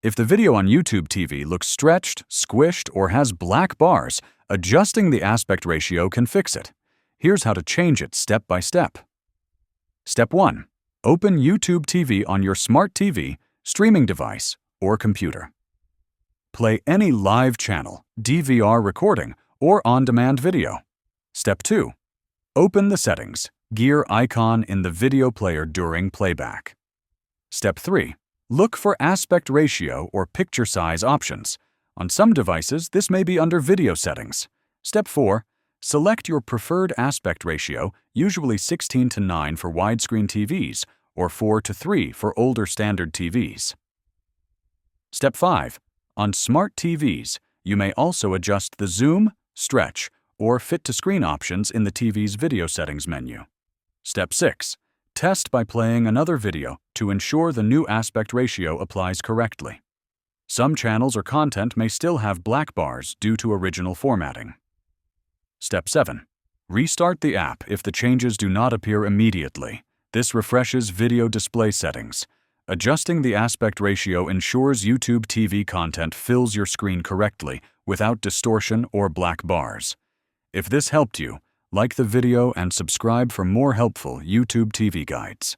If the video on YouTube TV looks stretched, squished, or has black bars, adjusting the aspect ratio can fix it. Here's how to change it step by step. Step 1. Open YouTube TV on your smart TV, streaming device, or computer. Play any live channel, DVR recording, or on-demand video. Step 2. Open the settings, gear icon in the video player during playback. Step 3. Look for aspect ratio or picture size options. On some devices, this may be under video settings. Step 4. Select your preferred aspect ratio, usually 16:9 for widescreen TVs or 4:3 for older standard TVs. Step 5. On smart TVs, you may also adjust the zoom, stretch, or fit-to-screen options in the TV's video settings menu. Step 6. Test by playing another video to ensure the new aspect ratio applies correctly. Some channels or content may still have black bars due to original formatting. Step 7. Restart the app if the changes do not appear immediately. This refreshes video display settings. Adjusting the aspect ratio ensures YouTube TV content fills your screen correctly without distortion or black bars. If this helped you, like the video and subscribe for more helpful YouTube TV guides.